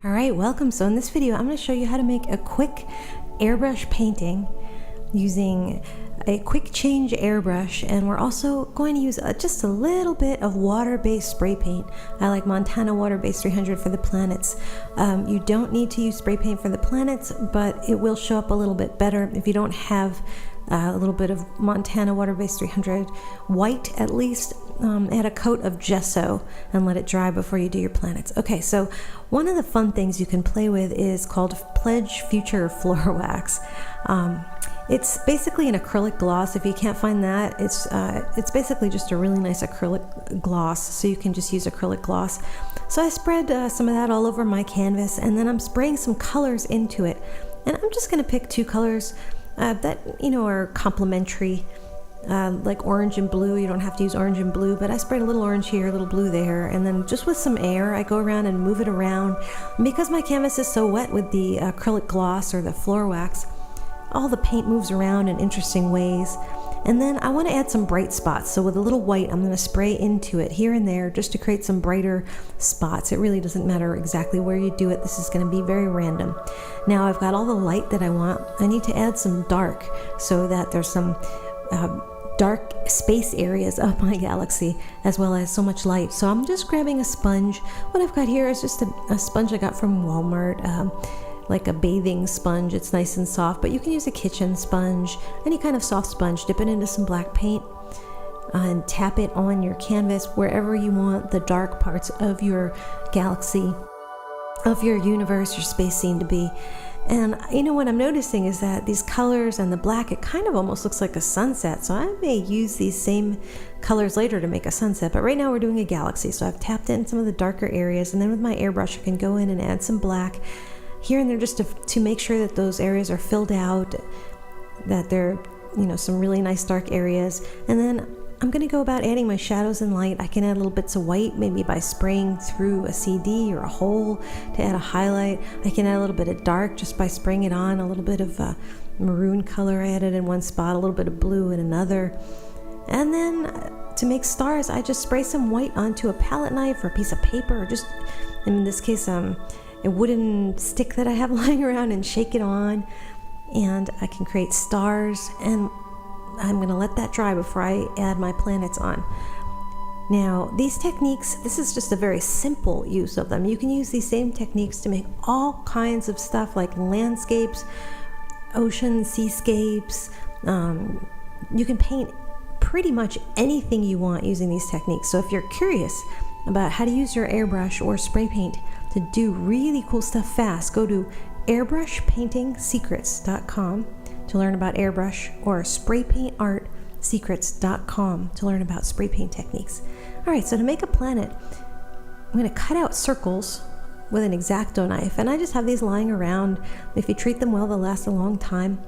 Alright, welcome. So in this video I'm going to show you how to make a quick airbrush painting using a quick change airbrush, and we're also going to use just a little bit of water-based spray paint. I like Montana water-based 300 for the planets. You don't need to use spray paint for the planets, but it will show up a little bit better if you don't have a little bit of Montana water-based 300 white at least. Add a coat of gesso and let it dry before you do your planets. Okay, so one of the fun things you can play with is called Pledge Future Floor Wax. It's basically an acrylic gloss. If you can't find that, it's basically just a really nice acrylic gloss, so you can just use acrylic gloss. So I spread some of that all over my canvas, and then I'm spraying some colors into it. And I'm just going to pick two colors that are complementary. Like orange and blue. You don't have to use orange and blue, but I sprayed a little orange here, a little blue there, and then just with some air I go around and move it around. And because my canvas is so wet with the acrylic gloss or the floor wax, all the paint moves around in interesting ways. And then I want to add some bright spots, so with a little white I'm going to spray into it here and there just to create some brighter spots. It really doesn't matter exactly where you do it. This is going to be very random. Now I've got all the light that I want. I need to add some dark so that there's some dark space areas of my galaxy as well as so much light. So I'm just grabbing a sponge. What I've got here is just a sponge I got from Walmart, like a bathing sponge. It's nice and soft, but you can use a kitchen sponge, any kind of soft sponge. Dip it into some black paint and tap it on your canvas wherever you want the dark parts of your galaxy, of your universe, your space scene to be. And what I'm noticing is that these colors and the black, it kind of almost looks like a sunset. So I may use these same colors later to make a sunset, but right now we're doing a galaxy. So I've tapped in some of the darker areas, and then with my airbrush I can go in and add some black here and there just to make sure that those areas are filled out, that they're some really nice dark areas. And then I'm going to go about adding my shadows and light. I can add little bits of white, maybe by spraying through a CD or a hole to add a highlight. I can add a little bit of dark just by spraying it on, a little bit of maroon color I added in one spot, a little bit of blue in another. And then to make stars, I just spray some white onto a palette knife or a piece of paper, or just, in this case, a wooden stick that I have lying around, and shake it on. And I can create stars, and I'm going to let that dry before I add my planets on. Now, these techniques, this is just a very simple use of them. You can use these same techniques to make all kinds of stuff like landscapes, ocean, seascapes. You can paint pretty much anything you want using these techniques. So if you're curious about how to use your airbrush or spray paint to do really cool stuff fast, go to airbrushpaintingsecrets.com to learn about airbrush, or spraypaintartsecrets.com to learn about spray paint techniques. Alright, so to make a planet, I'm going to cut out circles with an X-Acto knife, and I just have these lying around. If you treat them well, they'll last a long time.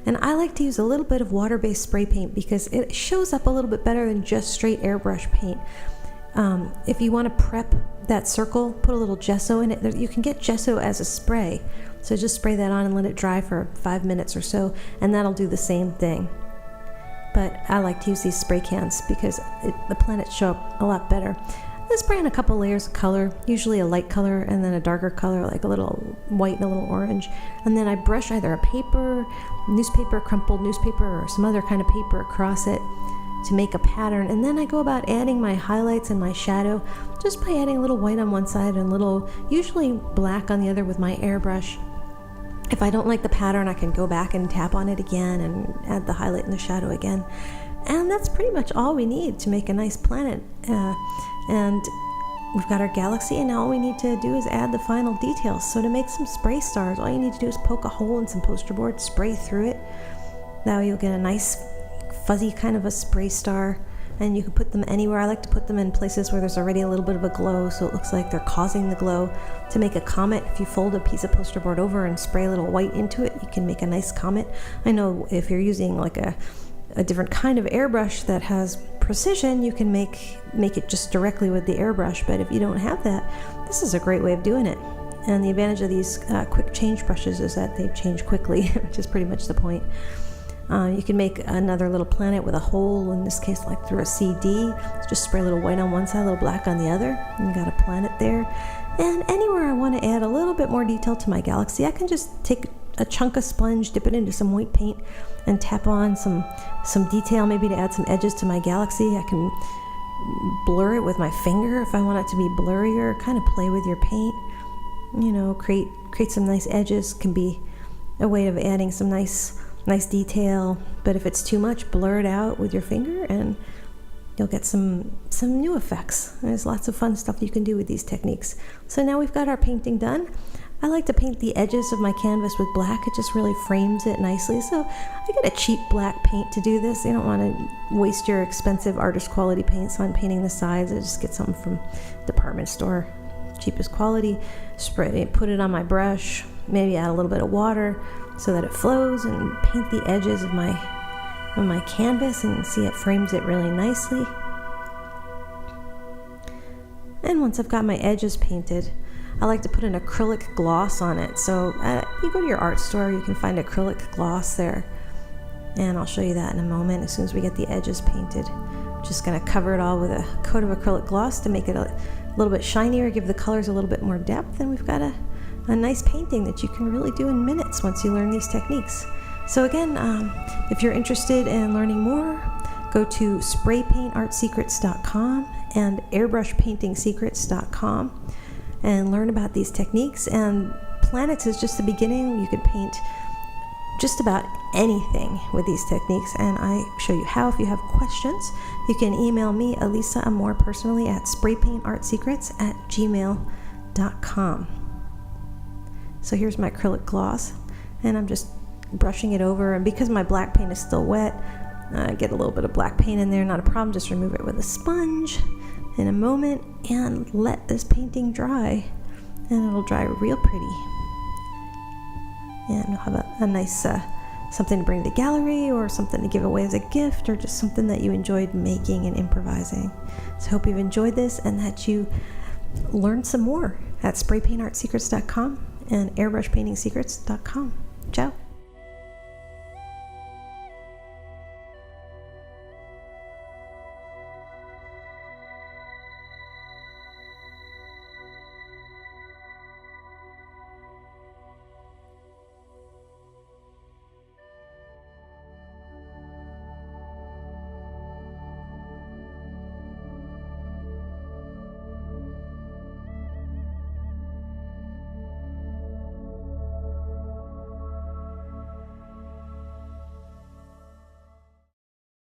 And I like to use a little bit of water-based spray paint because it shows up a little bit better than just straight airbrush paint. If you want to prep that circle, put a little gesso in it. You can get gesso as a spray, so just spray that on and let it dry for 5 minutes or so, and that'll do the same thing. But I like to use these spray cans because the planets show up a lot better. I spray on a couple layers of color, usually a light color and then a darker color, like a little white and a little orange, and then I brush either a paper, newspaper, crumpled newspaper, or some other kind of paper across it to make a pattern. And then I go about adding my highlights and my shadow just by adding a little white on one side and a little, usually black on the other, with my airbrush. If I don't like the pattern, I can go back and tap on it again and add the highlight and the shadow again. And that's pretty much all we need to make a nice planet. And we've got our galaxy, and now all we need to do is add the final details. So to make some spray stars, all you need to do is poke a hole in some poster board, spray through it. That way you'll get a nice fuzzy kind of a spray star, and you can put them anywhere. I like to put them in places where there's already a little bit of a glow, so it looks like they're causing the glow. To make a comet, if you fold a piece of poster board over and spray a little white into it, you can make a nice comet. I know if you're using like a different kind of airbrush that has precision, you can make it just directly with the airbrush, but if you don't have that, this is a great way of doing it. And the advantage of these quick change brushes is that they change quickly, which is pretty much the point. You can make another little planet with a hole, in this case like through a CD. Just spray a little white on one side, a little black on the other, and you got a planet there. And anywhere I want to add a little bit more detail to my galaxy, I can just take a chunk of sponge, dip it into some white paint, and tap on some detail, maybe to add some edges to my galaxy. I can blur it with my finger if I want it to be blurrier, kind of play with your paint, create some nice edges. Can be a way of adding some nice detail. But if it's too much, blur it out with your finger and you'll get some new effects. There's lots of fun stuff you can do with these techniques. So now we've got our painting done. I like to paint the edges of my canvas with black. It just really frames it nicely. So I get a cheap black paint to do this. You don't want to waste your expensive artist quality paints on painting the sides. I just get something from department store, cheapest quality. Spray it, put it on my brush, maybe add a little bit of water so that it flows, and paint the edges of my canvas, and see it frames it really nicely. And once I've got my edges painted, I like to put an acrylic gloss on it. So you go to your art store, you can find acrylic gloss there. And I'll show you that in a moment as soon as we get the edges painted. Just going to cover it all with a coat of acrylic gloss to make it a little bit shinier, give the colors a little bit more depth, and we've got a nice painting that you can really do in minutes once you learn these techniques. So again, if you're interested in learning more, go to spraypaintartsecrets.com and airbrushpaintingsecrets.com and learn about these techniques. And planets is just the beginning. You could paint just about anything with these techniques, and I show you how. If you have questions, you can email me, Elisa Amor, personally at spraypaintartsecrets@gmail.com. So here's my acrylic gloss, and I'm just brushing it over, and because my black paint is still wet, I get a little bit of black paint in there, not a problem. Just remove it with a sponge in a moment and let this painting dry, and it'll dry real pretty. And you'll have a nice something to bring to the gallery, or something to give away as a gift, or just something that you enjoyed making and improvising. So I hope you've enjoyed this and that you learned some more at spraypaintartsecrets.com and airbrushpaintingsecrets.com. Ciao.